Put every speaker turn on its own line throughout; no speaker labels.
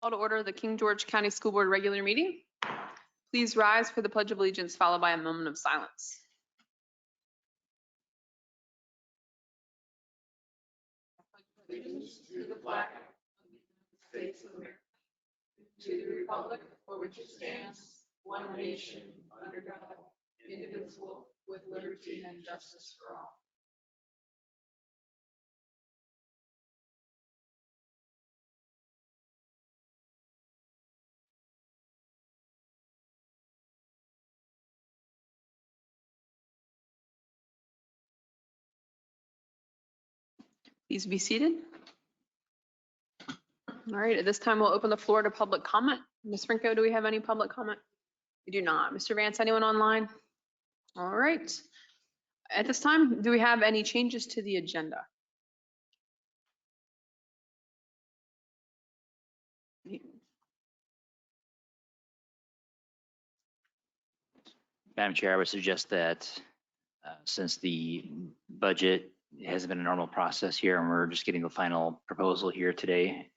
Call to order the King George County School Board regular meeting. Please rise for the Pledge of Allegiance, followed by a moment of silence. Allegiance to the flag of the United States of America, to the republic for which it stands, one nation, under God, indivisible, with liberty and justice for all. Please be seated. All right, at this time, we'll open the floor to public comment. Ms. Franco, do we have any public comment? We do not. Mr. Vance, anyone online? All right. At this time, do we have any changes to the agenda?
Madam Chair, I would suggest that since the budget has been a normal process here and we're just getting the final proposal here today,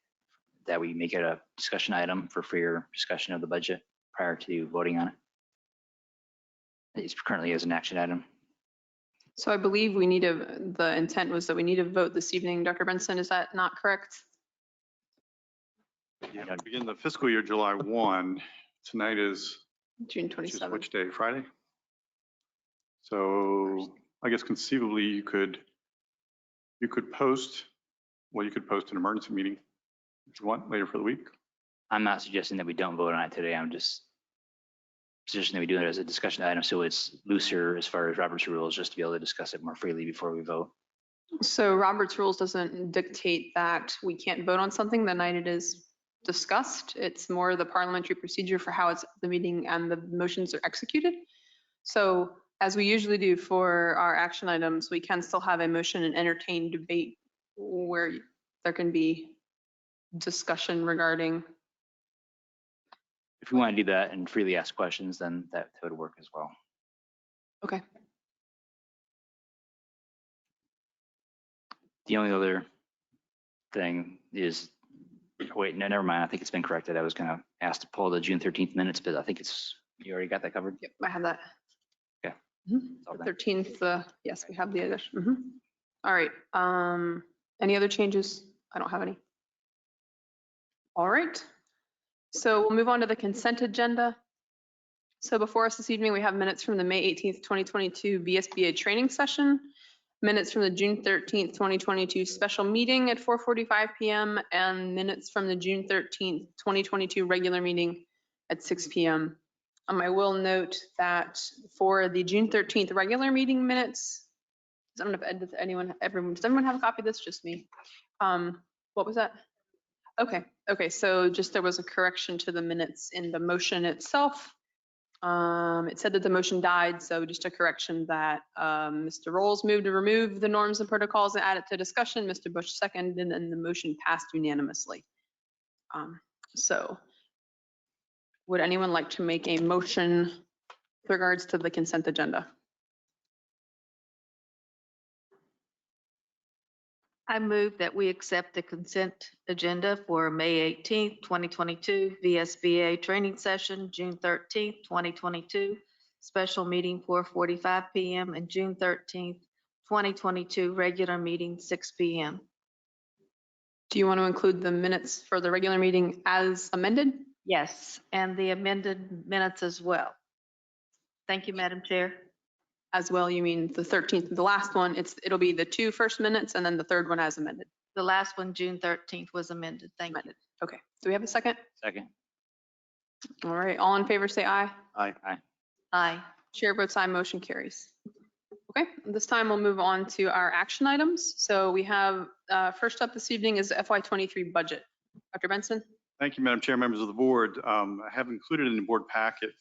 that we make it a discussion item for freer discussion of the budget prior to voting on it. It's currently as an action item.
So I believe we need the intent was that we need to vote this evening. Dr. Benson, is that not correct?
Yeah, begin the fiscal year July 1. Tonight is
June 27th.
which day? Friday? So I guess conceivably you could post, well, you could post an emergency meeting if you want later for the week.
I'm not suggesting that we don't vote on it today. I'm just suggesting that we do it as a discussion item so it's looser as far as Robert's rules, just to be able to discuss it more freely before we vote.
So Robert's rules doesn't dictate that we can't vote on something the night it is discussed. It's more the parliamentary procedure for how the meeting and the motions are executed. So as we usually do for our action items, we can still have a motion and entertain debate where there can be discussion regarding.
If we want to do that and freely ask questions, then that would work as well.
Okay.
The only other thing is, wait, no, never mind. I think it's been corrected. I was going to ask to pull the June 13th minutes, but I think you already got that covered.
Yep, I have that.
Okay.
The 13th, yes, we have the addition. All right. Any other changes? I don't have any. All right. So we'll move on to the consent agenda. So before us this evening, we have minutes from the May 18th, 2022 VSBA training session, minutes from the June 13th, 2022 special meeting at 4:45 p.m. and minutes from the June 13th, 2022 regular meeting at 6 p.m. I will note that for the June 13th regular meeting minutes, I don't know if does everyone have a copy of this? Just me. What was that? Okay, so just there was a correction to the minutes in the motion itself. It said that the motion died, so just a correction that Mr. Rolls moved to remove the norms and protocols and add it to discussion. Mr. Bush seconded, and the motion passed unanimously. So would anyone like to make a motion with regards to the consent agenda?
I move that we accept the consent agenda for May 18th, 2022 VSBA training session, June 13th, 2022 special meeting 4:45 p.m. and June 13th, 2022 regular meeting 6 p.m.
Do you want to include the minutes for the regular meeting as amended?
Yes, and the amended minutes as well. Thank you, Madam Chair.
As well, you mean the 13th, the last one, it'll be the two first minutes and then the third one as amended.
The last one, June 13th, was amended. Thank you.
Okay, do we have a second?
Second.
All right, all in favor, say aye.
Aye.
Aye.
Chair votes aye, motion carries. Okay, this time we'll move on to our action items. So we have, first up this evening is the FY23 budget. Dr. Benson?
Thank you, Madam Chair, members of the board. I have included in the board packet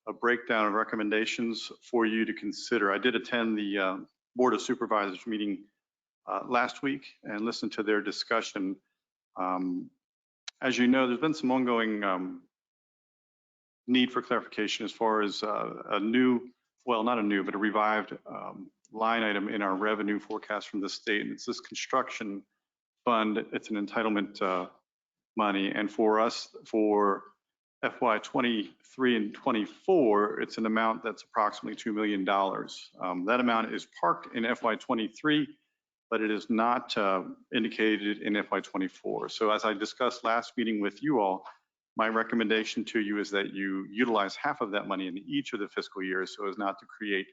a breakdown of recommendations for you to consider. I did attend the Board of Supervisors meeting last week and listened to their discussion. As you know, there's been some ongoing need for clarification as far as a new, well, not a new, but a revived line item in our revenue forecast from the state. And it's this construction fund. It's an entitlement money. And for us, for FY '23 and '24, it's an amount that's approximately $2 million. That amount is parked in FY '23, but it is not indicated in FY '24. So as I discussed last meeting with you all, my recommendation to you is that you utilize half of that money in each of the fiscal years so as not to create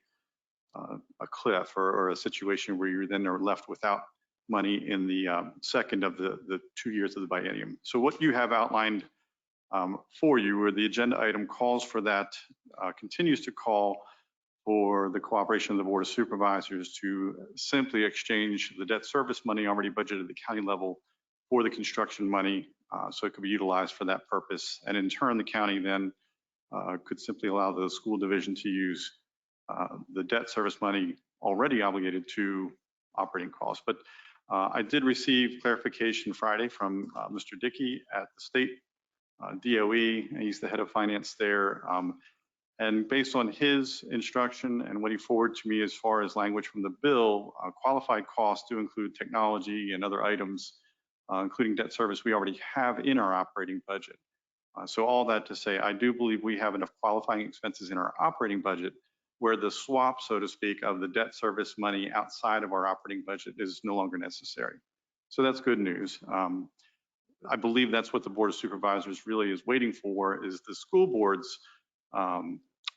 a cliff or a situation where you then are left without money in the second of the 2 years of the biennium. So what you have outlined for you, or the agenda item calls for that, continues to call for the cooperation of the Board of Supervisors to simply exchange the debt service money already budgeted at the county level for the construction money, so it could be utilized for that purpose. And in turn, the county then could simply allow the school division to use the debt service money already obligated to operating costs. But I did receive clarification Friday from Mr. Dickey at the state DOE, and he's the head of finance there. And based on his instruction and what he forwarded to me as far as language from the bill, qualified costs do include technology and other items, including debt service we already have in our operating budget. So all that to say, I do believe we have enough qualifying expenses in our operating budget where the swap, so to speak, of the debt service money outside of our operating budget is no longer necessary. So that's good news. I believe that's what the Board of Supervisors really is waiting for, is the school board's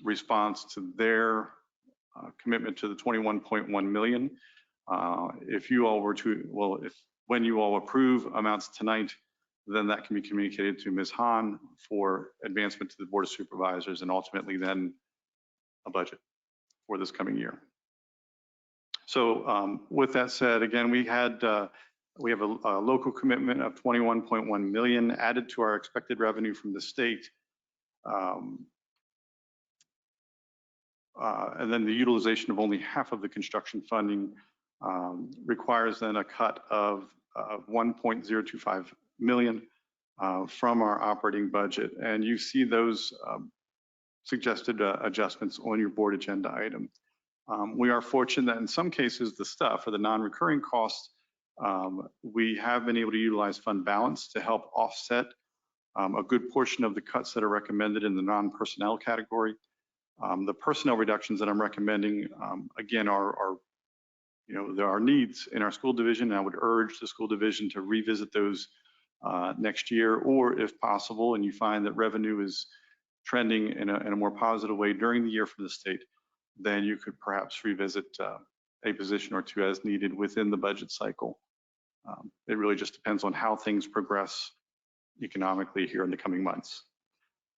response to their commitment to the 21.1 million. If you all were to, well, when you all approve amounts tonight, then that can be communicated to Ms. Hahn for advancement to the Board of Supervisors and ultimately then a budget for this coming year. So with that said, again, we have a local commitment of 21.1 million added to our expected revenue from the state. And then the utilization of only half of the construction funding requires then a cut of 1.025 million from our operating budget. And you see those suggested adjustments on your board agenda item. We are fortunate that in some cases, the stuff or the non-recurring costs, we have been able to utilize fund balance to help offset a good portion of the cuts that are recommended in the non-personnel category. The personnel reductions that I'm recommending, again, there are needs in our school division. I would urge the school division to revisit those next year, or if possible, and you find that revenue is trending in a more positive way during the year for the state, then you could perhaps revisit a position or two as needed within the budget cycle. It really just depends on how things progress economically here in the coming months.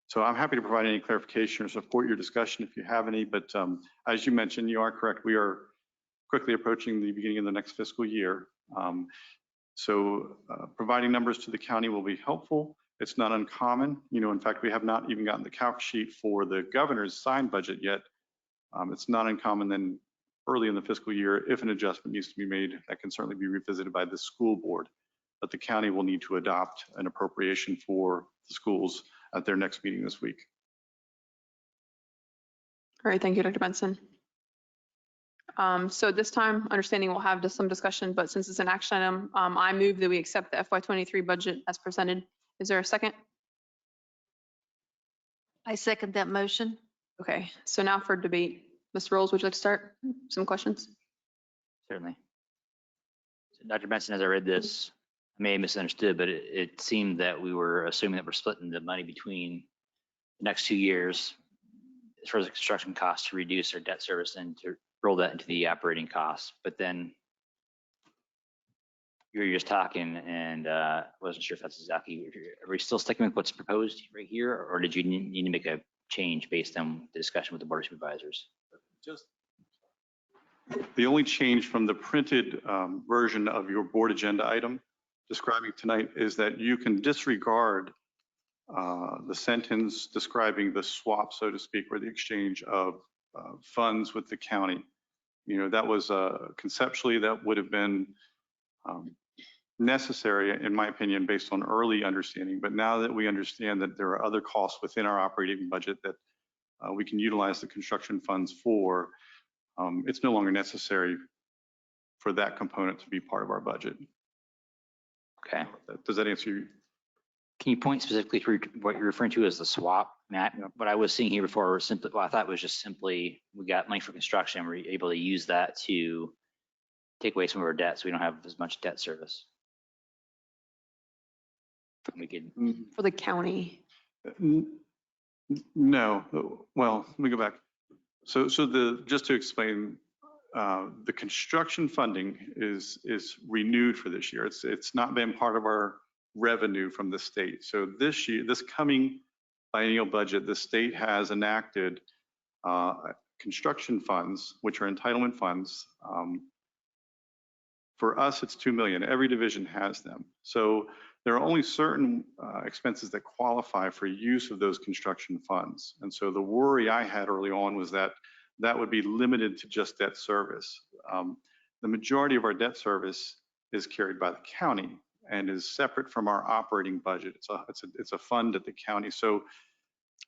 So I'm happy to provide any clarification or support your discussion if you have any, but as you mentioned, you are correct. We are quickly approaching the beginning of the next fiscal year. So providing numbers to the county will be helpful. It's not uncommon. In fact, we have not even gotten the calc sheet for the governor's signed budget yet. It's not uncommon then early in the fiscal year, if an adjustment needs to be made, that can certainly be revisited by the school board. But the county will need to adopt an appropriation for the schools at their next meeting this week.
All right, thank you, Dr. Benson. So this time, understanding we'll have some discussion, but since it's an action item, I move that we accept the FY23 budget as presented. Is there a second?
I second that motion.
Okay, so now for debate. Mr. Rolls, would you like to start? Some questions?
Certainly. So Dr. Benson, as I read this, I may have misunderstood, but it seemed that we were assuming that we're splitting the money between the next 2 years as far as the construction costs to reduce our debt service and to roll that into the operating costs. But then you were just talking and I wasn't sure if that's exactly, are we still sticking with what's proposed right here, or did you need to make a change based on the discussion with the Board of Supervisors?
Just the only change from the printed version of your board agenda item describing tonight is that you can disregard the sentence describing the swap, so to speak, or the exchange of funds with the county. That was conceptually that would have been necessary, in my opinion, based on early understanding. But now that we understand that there are other costs within our operating budget that we can utilize the construction funds for, it's no longer necessary for that component to be part of our budget.
Okay.
Does that answer you?
Can you point specifically to what you're referring to as the swap? Matt, what I was seeing here before was simply, well, I thought it was just simply, we got money for construction. We're able to use that to take away some of our debt so we don't have as much debt service. We could,
For the county.
No, well, let me go back. So just to explain, the construction funding is renewed for this year. It's not been part of our revenue from the state. So this year, this coming biennial budget, the state has enacted construction funds, which are entitlement funds. For us, it's 2 million. Every division has them. So there are only certain expenses that qualify for use of those construction funds. And so the worry I had early on was that that would be limited to just debt service. The majority of our debt service is carried by the county and is separate from our operating budget. It's a fund at the county. So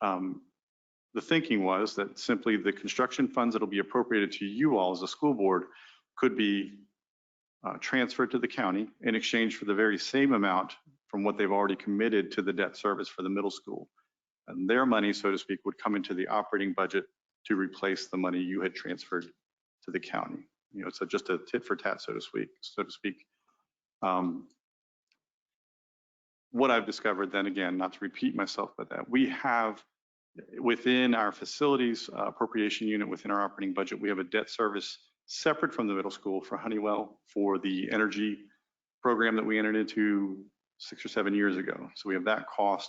the thinking was that simply the construction funds that will be appropriated to you all as a school board could be transferred to the county in exchange for the very same amount from what they've already committed to the debt service for the middle school. And their money, so to speak, would come into the operating budget to replace the money you had transferred to the county. You know, so just a tit for tat, so to speak. What I've discovered then, again, not to repeat myself, but that we have within our facilities appropriation unit within our operating budget, we have a debt service separate from the middle school for Honeywell for the energy program that we entered into 6 or 7 years ago. So we have that cost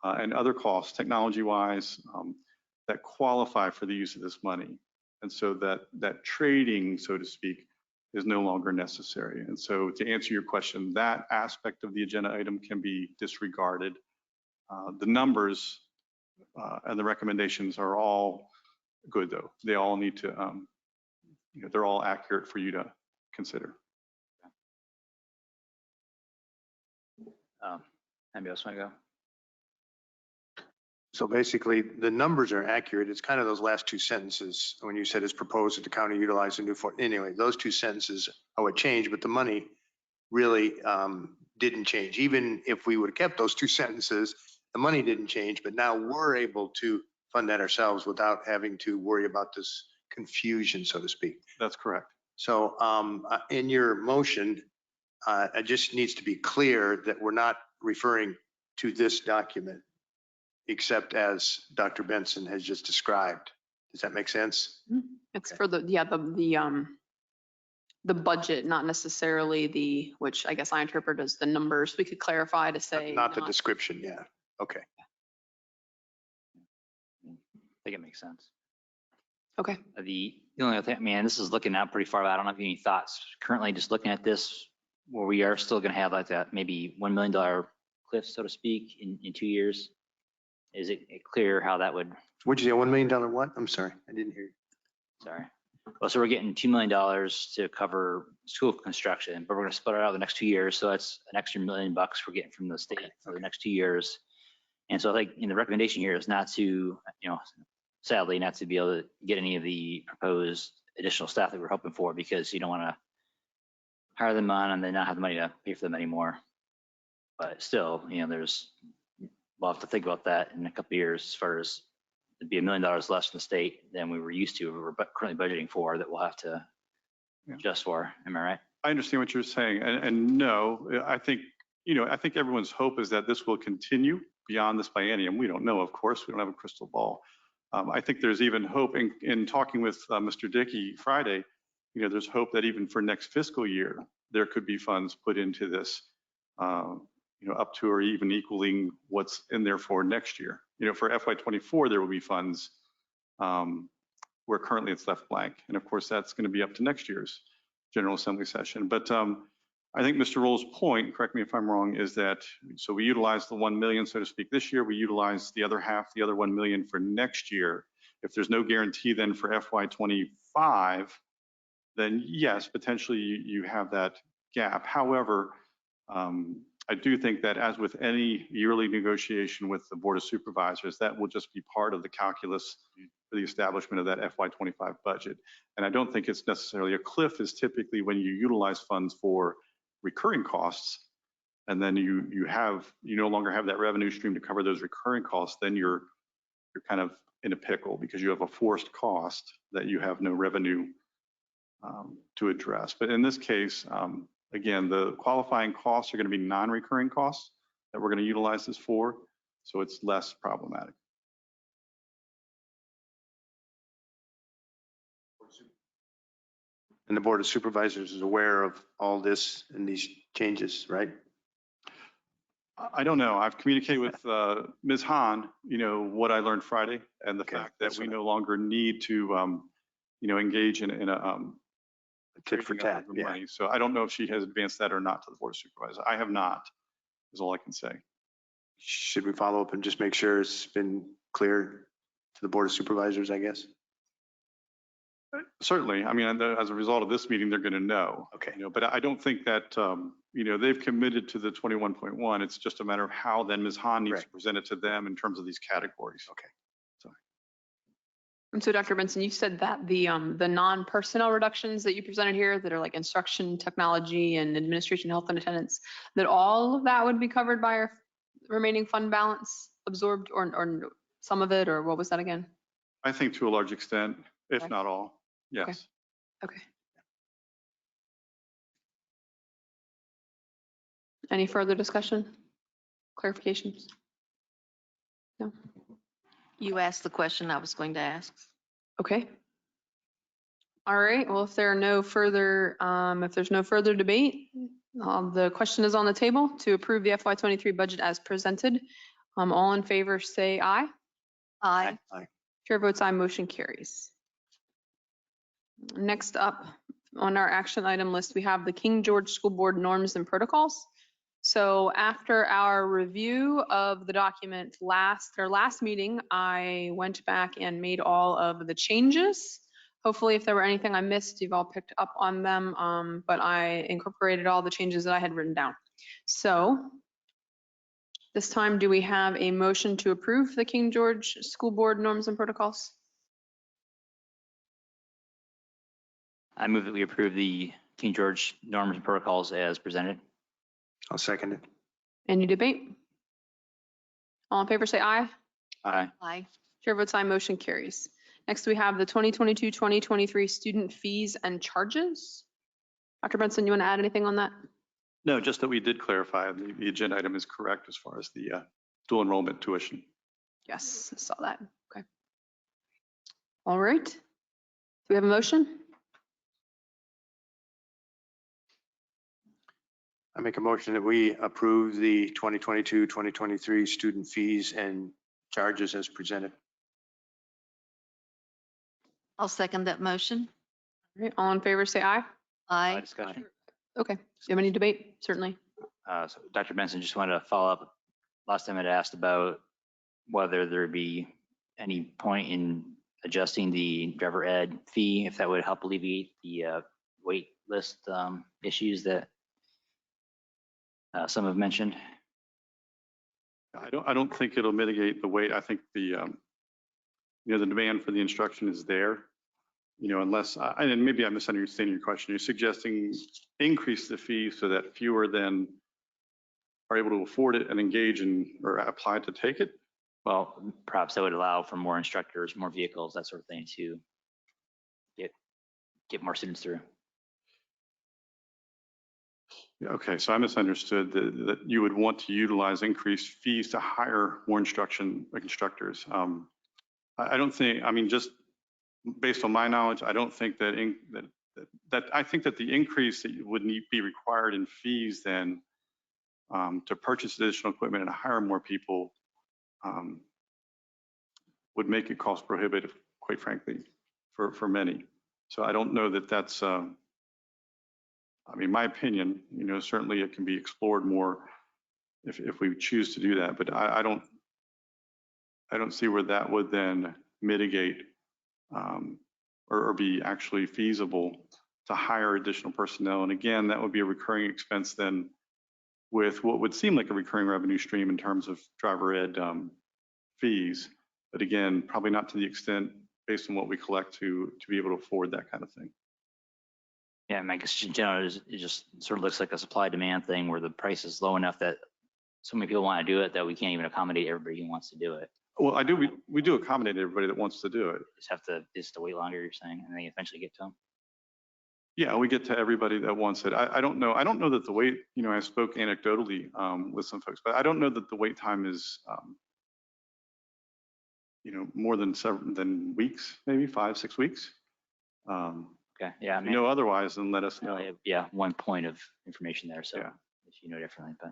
and other costs technology-wise that qualify for the use of this money. And so that trading, so to speak, is no longer necessary. And so to answer your question, that aspect of the agenda item can be disregarded. The numbers and the recommendations are all good though. They all need to, you know, they're all accurate for you to consider.
anybody else want to go?
So basically, the numbers are accurate. It's kind of those last two sentences when you said it's proposed that the county utilize a new fund. Anyway, those two sentences are what changed, but the money really didn't change. Even if we would have kept those two sentences, the money didn't change, but now we're able to fund that ourselves without having to worry about this confusion, so to speak.
That's correct.
So in your motion, it just needs to be clear that we're not referring to this document, except as Dr. Benson has just described. Does that make sense?
It's for the, yeah, the budget, not necessarily which I guess I interpret as the numbers. We could clarify to say.
Not the description, yeah. Okay.
I think it makes sense.
Okay.
The only other thing, man, this is looking out pretty far. I don't have any thoughts currently just looking at this, where we are still going to have like that maybe $1 million cliff, so to speak, in 2 years. Is it clear how that would?
What'd you say, $1 million what? I'm sorry, I didn't hear you.
Sorry. Well, so we're getting $2 million to cover school construction, but we're going to split it out the next 2 years. So that's an extra $1 million we're getting from the state for the next 2 years. And so I think the recommendation here is not to, sadly, not to be able to get any of the proposed additional staff that we're hoping for, because you don't want to hire them on and then not have the money to pay for them anymore. But still, we'll have to think about that in a couple of years, as far as it'd be $1 million less from the state than we were used to, we're currently budgeting for, that we'll have to adjust for. Am I right?
I understand what you're saying. And no, I think everyone's hope is that this will continue beyond this biennium. We don't know, of course, we don't have a crystal ball. I think there's even hope in talking with Mr. Dickey Friday, there's hope that even for next fiscal year, there could be funds put into this, up to or even equaling what's in there for next year. For FY24, there will be funds where currently it's left blank. And of course, that's going to be up to next year's General Assembly session. But I think Mr. Roll's point, correct me if I'm wrong, is that, so we utilize the 1 million, so to speak, this year. We utilize the other half, the other 1 million for next year. If there's no guarantee then for FY25, then yes, potentially you have that gap. However, I do think that as with any yearly negotiation with the Board of Supervisors, that will just be part of the calculus for the establishment of that FY25 budget. And I don't think it's necessarily a cliff. Is typically when you utilize funds for recurring costs, and then you no longer have that revenue stream to cover those recurring costs, then you're kind of in a pickle because you have a forced cost that you have no revenue to address. But in this case, again, the qualifying costs are going to be non-recurring costs that we're going to utilize this for, so it's less problematic.
And the Board of Supervisors is aware of all this and these changes, right?
I don't know. I've communicated with Ms. Hahn, what I learned Friday and the
Okay,
fact that
that's
we
what I-
no longer need to, engage in a
Tit for
raising up
tat,
of
yeah.
money. So I don't know if she has advanced that or not to the Board of Supervisors. I have not, is all I can say.
Should we follow up and just make sure it's been clear to the Board of Supervisors, I guess?
Certainly. I mean, as a result of this meeting, they're going to know.
Okay.
But I don't think that, they've committed to the 21.1. It's just a matter of how then Ms. Hahn needs to
Right.
present it to them in terms of these categories.
Okay.
And so Dr. Benson, you said that the non-personnel reductions that you presented here that are like instruction, technology and administration, health and attendance, that all of that would be covered by our remaining fund balance absorbed or some of it, or what was that again?
I think to a large extent, if
Okay.
not all, yes.
Okay. Any further discussion? Clarifications? No?
You asked the question I was going to ask.
Okay. All right, well, if there's no further debate, the question is on the table to approve the FY23 budget as presented. All in favor, say aye.
Aye.
Chair votes aye, motion carries. Next up on our action item list, we have the King George School Board norms and protocols. So after our review of the document our last meeting, I went back and made all of the changes. Hopefully, if there were anything I missed, you've all picked up on them, but I incorporated all the changes that I had written down. So this time, do we have a motion to approve the King George School Board norms and protocols?
I move that we approve the King George norms and protocols as presented.
I'll second it.
Any debate? All in favor, say aye.
Aye.
Aye.
Chair votes aye, motion carries. Next, we have the 2022-2023 student fees and charges. Dr. Benson, you want to add anything on that?
No, just that we did clarify the agenda item is correct as far as the dual enrollment tuition.
Yes, I saw that. Okay. All right. Do we have a motion?
I make a motion that we approve the 2022, 2023 student fees and charges as presented.
I'll second that motion.
All right, all in favor, say aye.
Aye.
Discussion.
Okay. Do you have any debate? Certainly.
So Dr. Benson, just wanted to follow up. Last time I'd asked about whether there'd be any point in adjusting the driver ed fee, if that would help alleviate the wait list issues that some have mentioned.
I don't think it'll mitigate the wait. I think the demand for the instruction is there. Unless, and maybe I'm misunderstanding your question. You're suggesting increase the fee so that fewer then are able to afford it and engage in or apply to take it?
Well, perhaps that would allow for more instructors, more vehicles, that sort of thing to get more students through.
Okay, so I misunderstood that you would want to utilize increased fees to hire more instructors. I don't think, just based on my knowledge, I don't think that I think that the increase that would be required in fees then to purchase additional equipment and hire more people would make it cost prohibitive, quite frankly, for many. So I don't know that that's, my opinion, certainly it can be explored more if we choose to do that, but I don't see where that would then mitigate or be actually feasible to hire additional personnel. And again, that would be a recurring expense then with what would seem like a recurring revenue stream in terms of driver ed fees. But again, probably not to the extent based on what we collect to be able to afford that kind of thing.
Yeah, my guess in general is it just sort of looks like a supply demand thing where the price is low enough that so many people want to do it that we can't even accommodate everybody who wants to do it.
Well, we do accommodate everybody that wants to do it.
Just to wait longer, you're saying, and then you eventually get to them.
Yeah, we get to everybody that wants it. I don't know. I don't know that the wait, I spoke anecdotally with some folks, but I don't know that the wait time is, more than weeks, maybe 5-6 weeks.
Okay, yeah, I
If you
mean,
know otherwise, then let us
I
know.
only have, yeah, one point of information there, so
Yeah.
if you know differently, but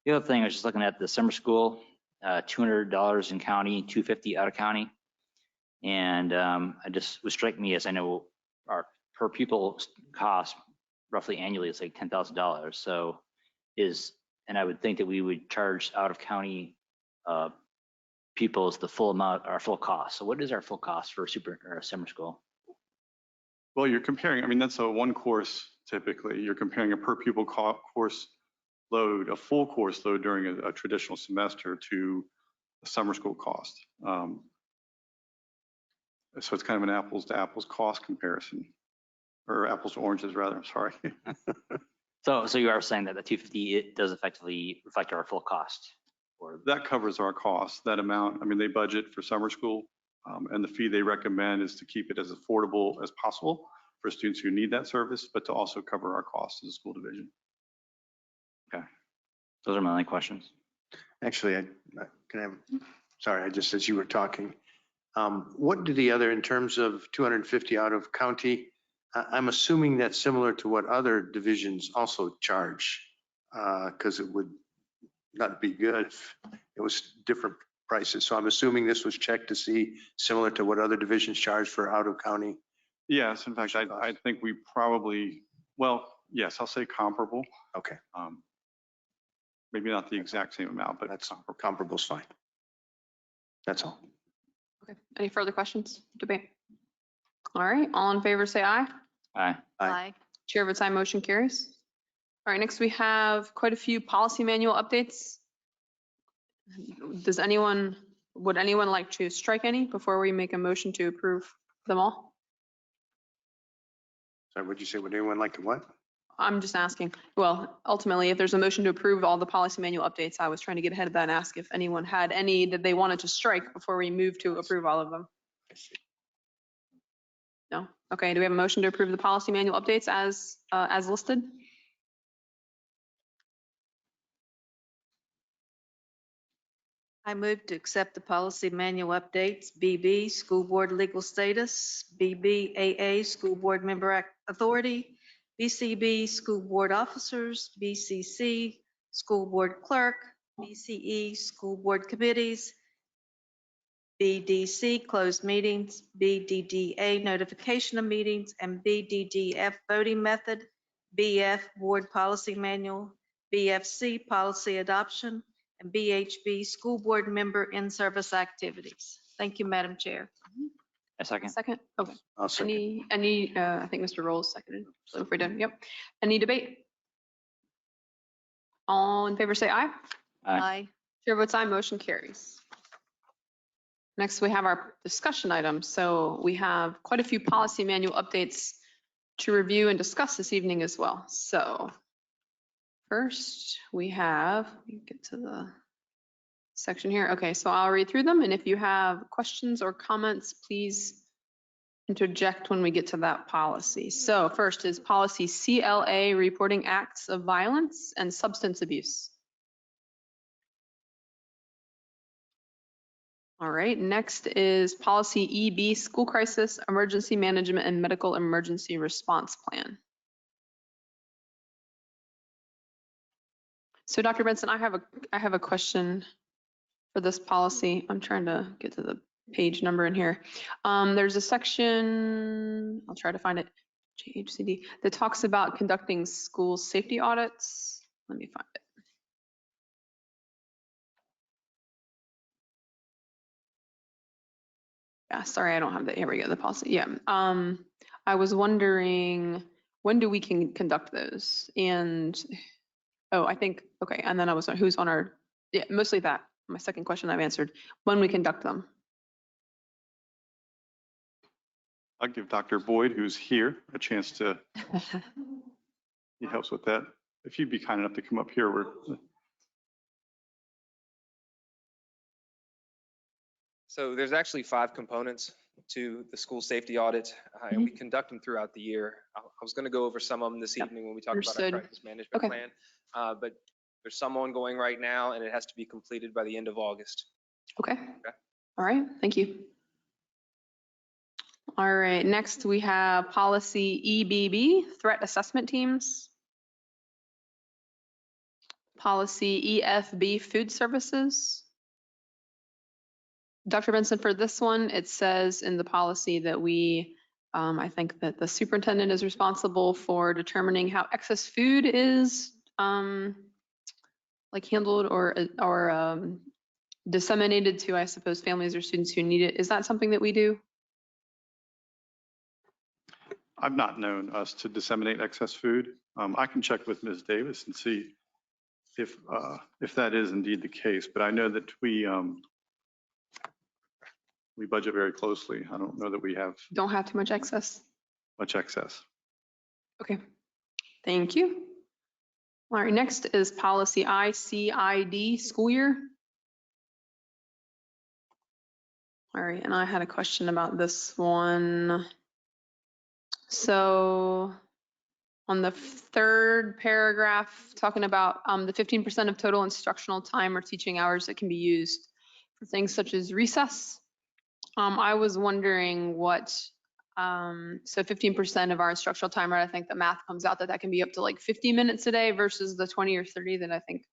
the other thing, I was just looking at the summer school, $200 in county, $250 out of county. And I just was striking me as I know our per pupil cost roughly annually is like $10,000. So and I would think that we would charge out of county pupils the full amount, our full cost. So what is our full cost for summer school?
Well, you're comparing, that's a one course typically. You're comparing a per pupil course load, a full course load during a traditional semester to a summer school cost. So it's kind of an apples to apples cost comparison, or apples to oranges rather, I'm sorry.
So you are saying that the 250, it does effectively reflect our full cost? Or
That covers our costs, that amount. They budget for summer school, and the fee they recommend is to keep it as affordable as possible for students who need that service, but to also cover our costs as a school division.
those are my only questions.
Actually, sorry, as you were talking, what do the other, in terms of 250 out of county, I'm assuming that's similar to what other divisions also charge, because it would not be good if it was different prices. So I'm assuming this was checked to see similar to what other divisions charge for out of county.
Yes, in fact, I think we probably, yes, I'll say comparable.
Okay,
Maybe not the exact same amount, but
that's comparable's fine. That's all.
Okay. Any further questions, debate? All right, all in favor, say aye.
Aye.
Aye.
Chair votes aye, motion carries. All right, next we have quite a few policy manual updates. Would anyone like to strike any before we make a motion to approve them all?
Sorry, what'd you say? Would anyone like to what?
I'm just asking. Well, ultimately, if there's a motion to approve all the policy manual updates, I was trying to get ahead of that and ask if anyone had any that they wanted to strike before we move to approve all of them. No? Okay, do we have a motion to approve the policy manual updates as listed?
I move to accept the policy manual updates, BB, school board legal status, BBAA, school board member authority, BCB, school board officers, BCC, school board clerk, BCE, school board committees, BDC, closed meetings, BDDA, notification of meetings, and BDDF, voting method, BF, board policy manual, BFC, policy adoption, and BHB, school board member in-service activities. Thank you, Madam Chair.
A second?
Second? Okay.
I'll second.
I think Mr. Rolls seconded. So if we're done, yep. Any debate? All in favor, say aye.
Aye.
Chair votes aye, motion carries. Next, we have our discussion items. So we have quite a few policy manual updates to review and discuss this evening as well. So first, we have, let me get to the section here. Okay, so I'll read through them, and if you have questions or comments, please interject when we get to that policy. So first is policy CLA, reporting acts of violence and substance abuse. All right, next is policy EB, school crisis, emergency management and medical emergency response plan. So Dr. Benson, I have a question for this policy. I'm trying to get to the page number in here. There's a section, I'll try to find it, GHCD, that talks about conducting school safety audits. Let me find it. Yeah, sorry, I don't have that. Here we go, the policy. Yeah. I was wondering, when do we can conduct those? And, oh, I think, okay. And then I was, who's on our, yeah, mostly that. My second question I've answered, when we conduct them.
I'll give Dr. Boyd, who's here, a chance to, he helps with that. If you'd be kind enough to come up here,
So there's actually 5 components to the school safety audit, and we conduct them throughout the year. I was going to go over some of them this
Yep.
evening when we talk about
Understood.
our crisis management
Okay.
plan. But there's some ongoing right now, and it has to be completed by the end of August.
Okay. All right, thank you. All right, next we have policy EBB, threat assessment teams. Policy EFB, food services. Dr. Benson, for this one, it says in the policy that I think that the superintendent is responsible for determining how excess food is like handled or disseminated to, I suppose, families or students who need it. Is that something that we do?
I've not known us to disseminate excess food. I can check with Ms. Davis and see if that is indeed the case, but I know that we budget very closely. I don't know that we have
Don't have too much excess?
much excess.
Okay, thank you. All right, next is policy ICID, school year. All right, and I had a question about this one. So on the third paragraph, talking about the 15% of total instructional time or teaching hours that can be used for things such as recess. I was wondering what, so 15% of our instructional time, right? I think the math comes out that can be up to like 50 minutes a day versus the 20 or 30 that I think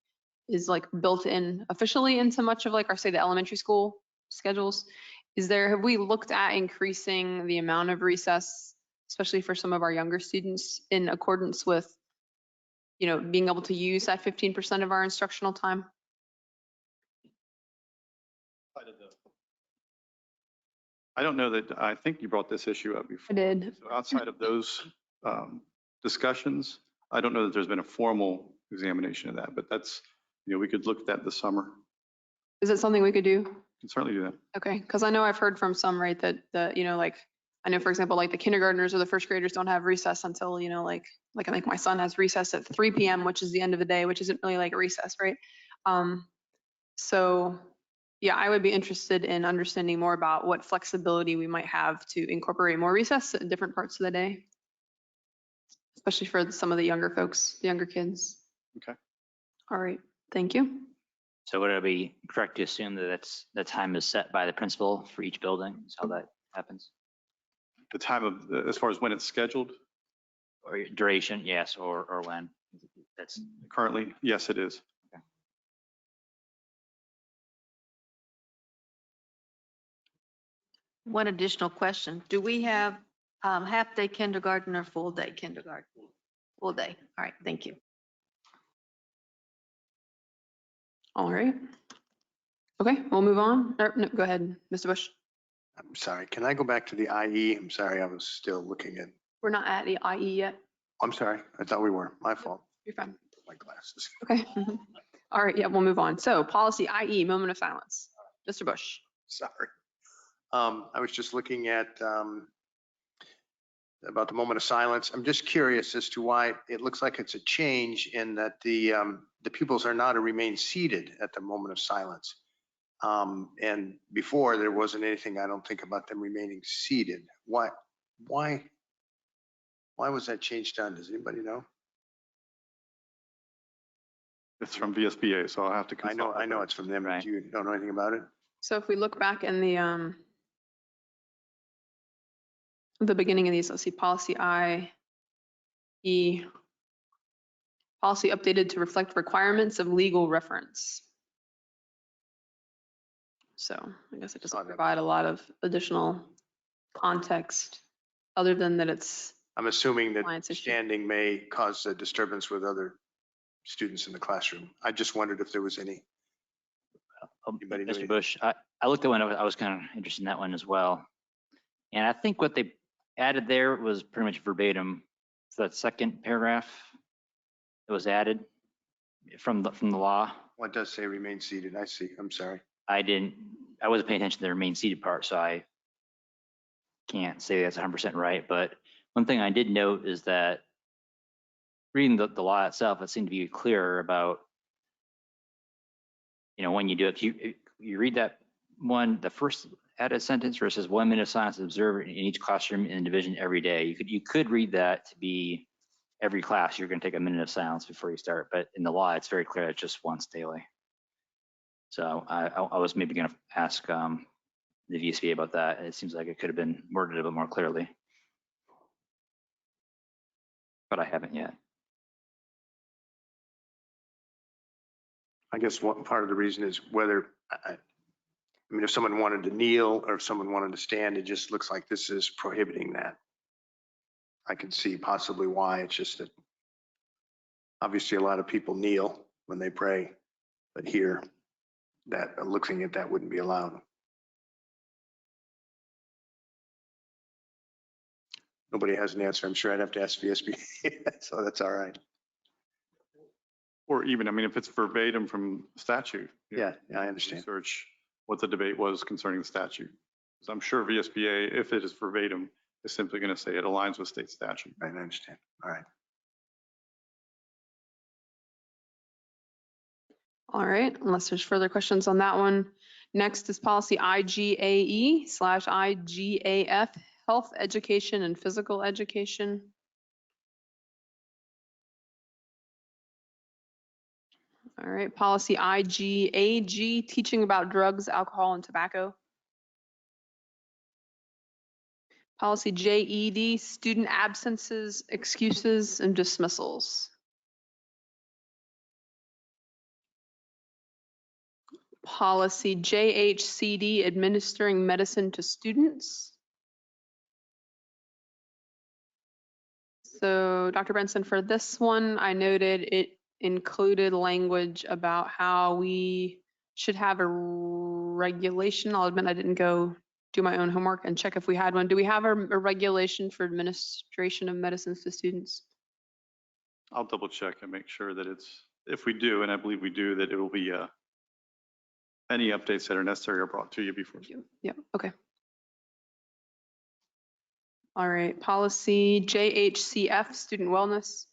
is like built in officially into much of like our, say, the elementary school schedules. Have we looked at increasing the amount of recess, especially for some of our younger students, in accordance with, being able to use that 15% of our instructional time?
I don't know that, I think you brought this issue up before.
I did.
So outside of those discussions, I don't know that there's been a formal examination of that, but that's, we could look at that this summer.
Is it something we could do?
Can certainly do that.
Okay, because I know I've heard from some, right, that like, I know, for example, like the kindergartners or the first graders don't have recess until, like I think my son has recess at 3 p.m., which is the end of the day, which isn't really like a recess, right? So yeah, I would be interested in understanding more about what flexibility we might have to incorporate more recess in different parts of the day, especially for some of the younger folks, the younger kids.
Okay.
All right, thank you.
So would it be correct to assume that the time is set by the principal for each building? Is how that happens?
The time of, as far as when it's scheduled,
Or duration, yes, or when? That's
currently, yes, it is.
One additional question. Do we have half-day kindergarten or full-day kindergarten? Full day. All right, thank you.
All right. Okay, we'll move on. No, go ahead, Mr. Bush.
I'm sorry, can I go back to the IE? I'm sorry, I was still looking at,
We're not at the IE yet.
I'm sorry, I thought we were, my fault.
You're fine.
My glasses.
Okay. All right, yeah, we'll move on. So policy IE, moment of silence. Mr. Bush.
Sorry. I was just looking at about the moment of silence. I'm just curious as to why it looks like it's a change in that the pupils are now to remain seated at the moment of silence. And before there wasn't anything, I don't think, about them remaining seated. Why was that change done? Does anybody know?
It's from VSBA, so I'll have to
I
consult.
know it's from them, but
Right.
you don't know anything about it?
So if we look back in the beginning of these, let's see, policy IE, policy updated to reflect requirements of legal reference. So I guess it doesn't provide a lot of additional context other than that it's,
I'm assuming that
Compliance issue.
standing may cause a disturbance with other students in the classroom. I just wondered if there was any. Anybody know
Mr.
anything?
Bush, I looked at one, I was kind of interested in that one as well. And I think what they added there was pretty much verbatim. So that second paragraph that was added from the law.
What does say remain seated? I see. I'm sorry.
I wasn't paying attention to the remain seated part, so can't say that's 100% right, but one thing I did note is that reading the law itself, it seemed to be clearer about, when you do it, you read that one, the first added sentence where it says 1 minute of silence observed in each classroom in division every day. You could read that to be every class, you're going to take a minute of silence before you start. But in the law, it's very clear it's just once daily. So I was maybe going to ask the VSBA about that. It seems like it could have been worded a bit more clearly, but I haven't yet.
I guess one part of the reason is whether, I mean, if someone wanted to kneel or if someone wanted to stand, it just looks like this is prohibiting that. I can see possibly why. It's just that obviously a lot of people kneel when they pray, but here, that looking at that wouldn't be allowed. Nobody has an answer. I'm sure I'd have to ask VSB, so that's all right.
Or even, I mean, if it's verbatim from statute.
Yeah, I understand.
Research what the debate was concerning the statute. Because I'm sure VSBA, if it is verbatim, is simply going to say it aligns with state statute.
Right, I understand. All right.
All right, unless there's further questions on that one. Next is policy IGAE/IGAF, health education and physical education. All right, policy IGAG, teaching about drugs, alcohol, and tobacco. Policy JED, student absences, excuses, and dismissals. Policy JHCD, administering medicine to students. So Dr. Benson, for this one, I noted it included language about how we should have a regulation. I'll admit I didn't go do my own homework and check if we had one. Do we have a regulation for administration of medicines to students?
I'll double check and make sure that it's, if we do, and I believe we do, that it will be any updates that are necessary are brought to you before.
Yep, okay. All right, policy JHCF, student wellness.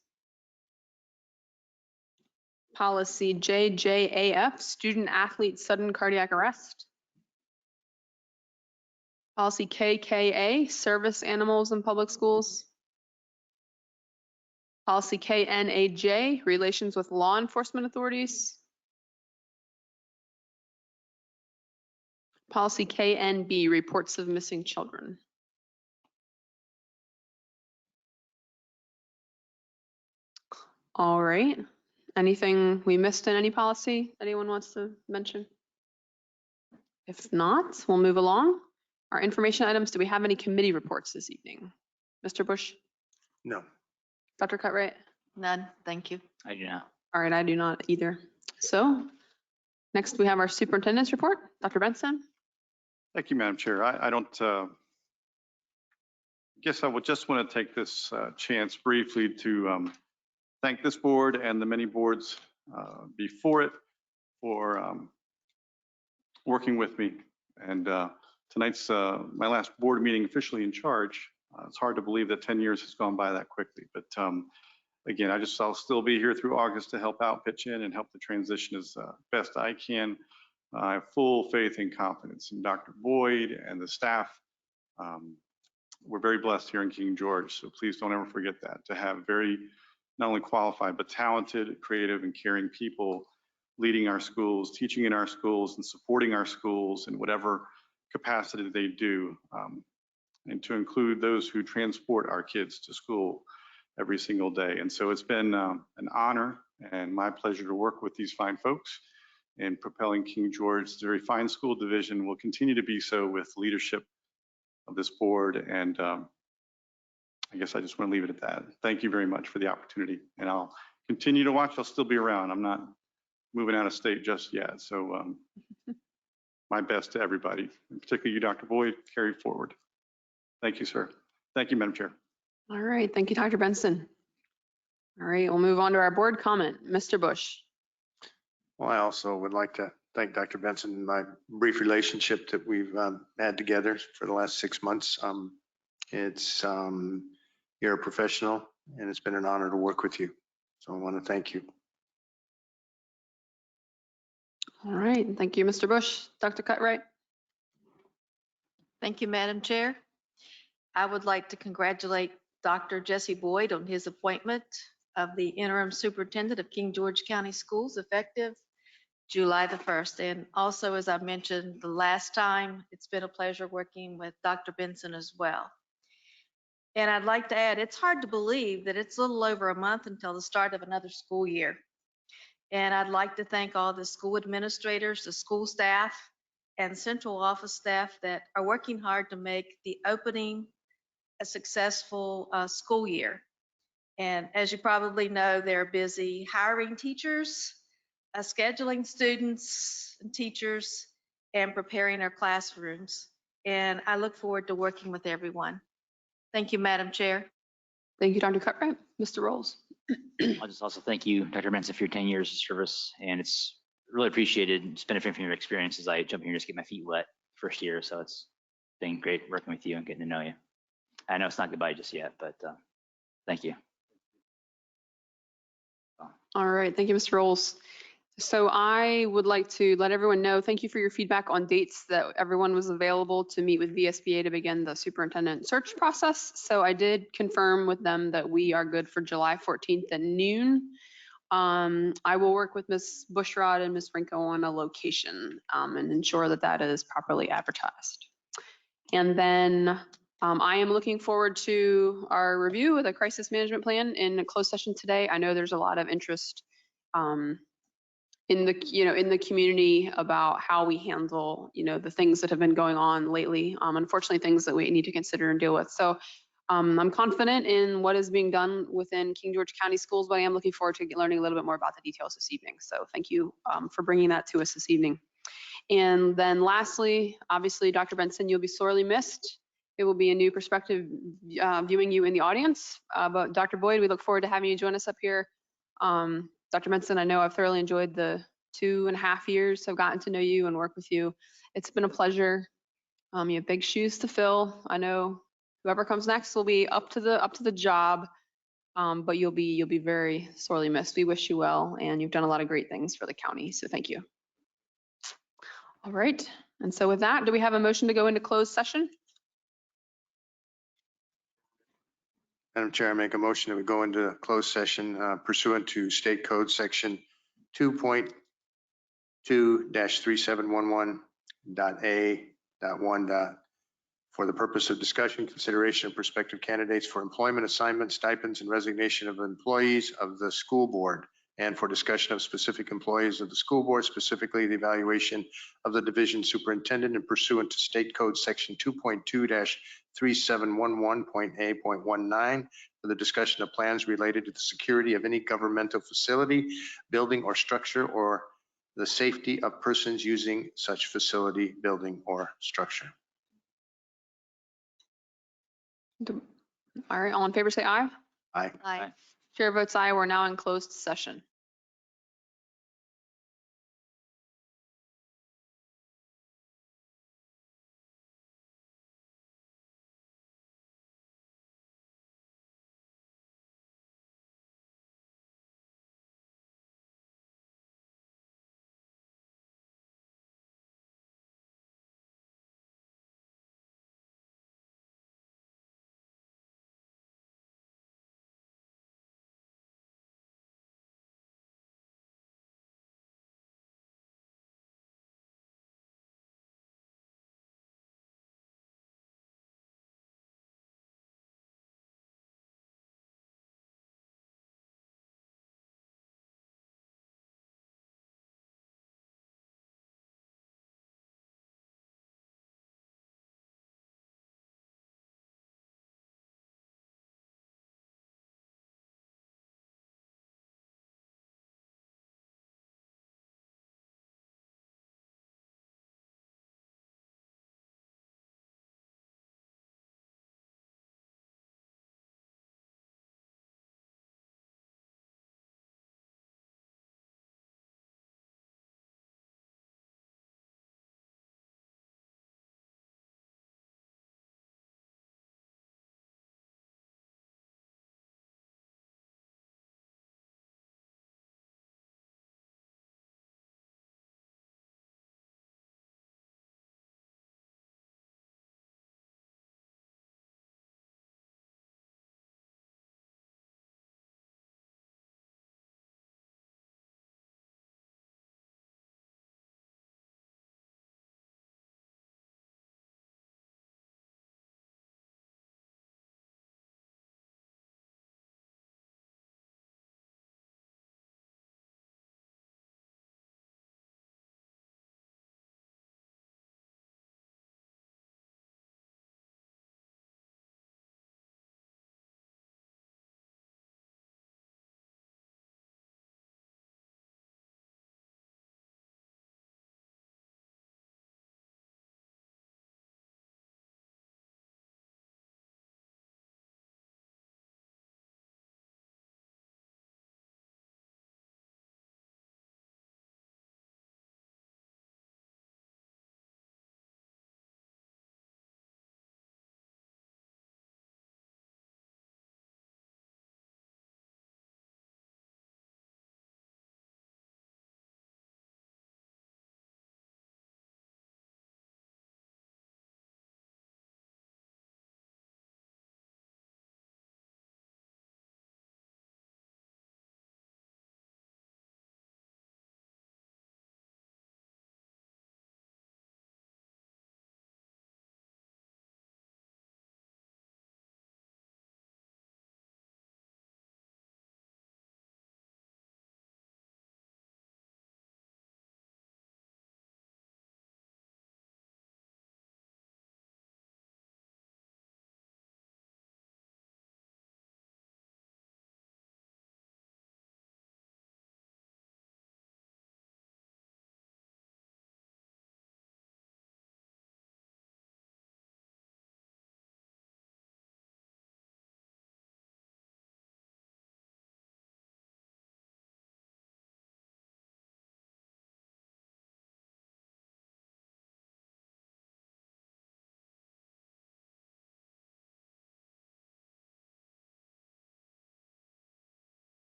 Policy JJAF, student athlete sudden cardiac arrest. Policy KKA, service animals in public schools. Policy KNAJ, relations with law enforcement authorities. Policy KNB, reports of missing children. All right. Anything we missed in any policy anyone wants to mention? If not, we'll move along. Our information items, do we have any committee reports this evening? Mr. Bush,
No.
Dr. Cutright?
None, thank you.
I do not.
All right, I do not either. So next we have our superintendent's report. Dr. Benson?
Thank you, Madam Chair. I don't guess I would just want to take this chance briefly to thank this board and the many boards before it for working with me. And tonight's my last board meeting officially in charge. It's hard to believe that 10 years has gone by that quickly. But again, I'll still be here through August to help out, pitch in, and help the transition as best I can. I have full faith and confidence in Dr. Boyd and the staff. We're very blessed here in King George, so please don't ever forget that, to have very not only qualified, but talented, creative, and caring people leading our schools, teaching in our schools, and supporting our schools in whatever capacity they do, and to include those who transport our kids to school every single day. And so it's been an honor and my pleasure to work with these fine folks in propelling King George. It's a very fine school division, will continue to be so with leadership of this board. And I guess I just want to leave it at that. Thank you very much for the opportunity, and I'll continue to watch. I'll still be around. I'm not moving out of state just yet. So my best to everybody, and particularly you, Dr. Boyd, carry forward. Thank you, sir. Thank you, Madam Chair.
All right, thank you, Dr. Benson. All right, we'll move on to our board comment. Mr. Bush.
Well, I also would like to thank Dr. Benson and my brief relationship that we've had together for the last 6 months. It's, you're a professional and it's been an honor to work with you. So I want to thank you.
All right, thank you, Mr. Bush. Dr. Cutright?
Thank you, Madam Chair. I would like to congratulate Dr. Jesse Boyd on his appointment of the interim superintendent of King George County Schools effective July the 1st. And also, as I mentioned the last time, it's been a pleasure working with Dr. Benson as well. And I'd like to add, it's hard to believe that it's a little over a month until the start of another school year. And I'd like to thank all the school administrators, the school staff, and central office staff that are working hard to make the opening a successful school year. And as you probably know, they're busy hiring teachers, scheduling students and teachers, and preparing our classrooms. And I look forward to working with everyone. Thank you, Madam Chair.
Thank you, Dr. Cutright. Mr. Rolls?
I'll just also thank you, Dr. Benson, for your 10 years of service, and it's really appreciated. It's benefiting from your experience as I jump in here just get my feet wet first year. So it's been great working with you and getting to know you. I know it's not goodbye just yet, but thank you.
All right, thank you, Mr. Rolls. So I would like to let everyone know, thank you for your feedback on dates that everyone was available to meet with VSBA to begin the superintendent search process. So I did confirm with them that we are good for July 14th at noon. I will work with Ms. Bushrod and Ms. Franco on a location and ensure that that is properly advertised. And then I am looking forward to our review of the crisis management plan in a closed session today. I know there's a lot of interest in the community about how we handle, the things that have been going on lately. Unfortunately, things that we need to consider and deal with. So I'm confident in what is being done within King George County Schools, but I am looking forward to learning a little bit more about the details this evening. So thank you for bringing that to us this evening. And then lastly, obviously, Dr. Benson, you'll be sorely missed. It will be a new perspective viewing you in the audience. But Dr. Boyd, we look forward to having you join us up here. Dr. Benson, I know I've thoroughly enjoyed the 2.5 years I've gotten to know you and work with you. It's been a pleasure. You have big shoes to fill. I know whoever comes next will be up to the job, but you'll be very sorely missed. We wish you well, and you've done a lot of great things for the county. So thank you. All right. And so with that, do we have a motion to go into closed session?
Madam Chair, I make a motion that we go into closed session pursuant to State Code Section 2.2-3711.a.1. For the purpose of discussion, consideration of prospective candidates for employment, assignment, stipends, and resignation of employees of the school board, and for discussion of specific employees of the school board, specifically the evaluation of the division superintendent and pursuant to State Code Section 2.2-3711.a.19 for the discussion of plans related to the security of any governmental facility, building, or structure, or the safety of persons using such facility, building, or structure.
All right, all in favor, say aye.
Aye.
Aye.
Chair votes aye. We're now in closed session.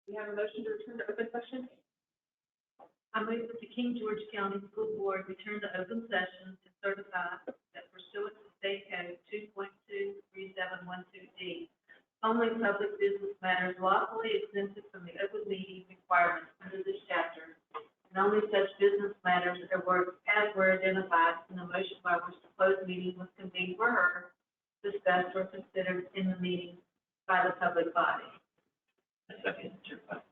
We have a motion to return to open session.
I move that the King George County School Board return to open session to certify that pursuant to State Code 2.23712D, only public business matters lawfully exempted from the open meeting requirements under this chapter, and only such business matters as were identified in the motion by which the closed meeting was convened were heard, discussed, or considered in the meeting by the public body.
Second, certified.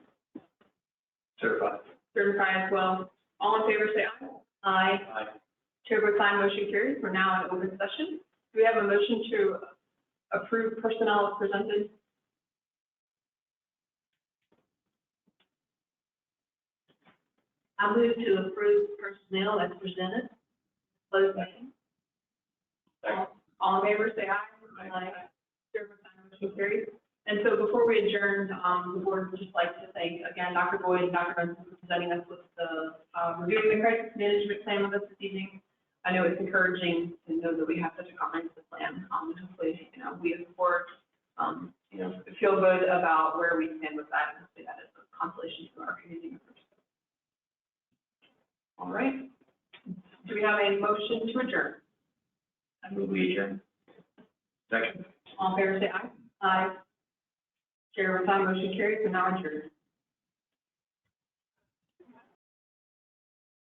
Certified as well. All in favor, say aye. Aye.
Aye.
Chair votes aye, motion carries. We're now in open session. Do we have a motion to approve personnel as presented?
I move to approve personnel as presented. Closed meeting.
All in favor, say aye. Aye. Chair votes aye, motion carries. And so before we adjourn, the board would just like to thank again Dr. Boyd and Dr. Benson for presenting us with the reviewing the crisis management plan with us this evening. I know it's encouraging to know that we have such a comprehensive plan. And hopefully, we as a board, feel good about where we stand with that, and hopefully that is a consolation to our community members. All right. Do we have a motion to adjourn?
I move we adjourn. Second.
All in favor, say aye. Aye. Chair votes aye, motion carries. We're now adjourned.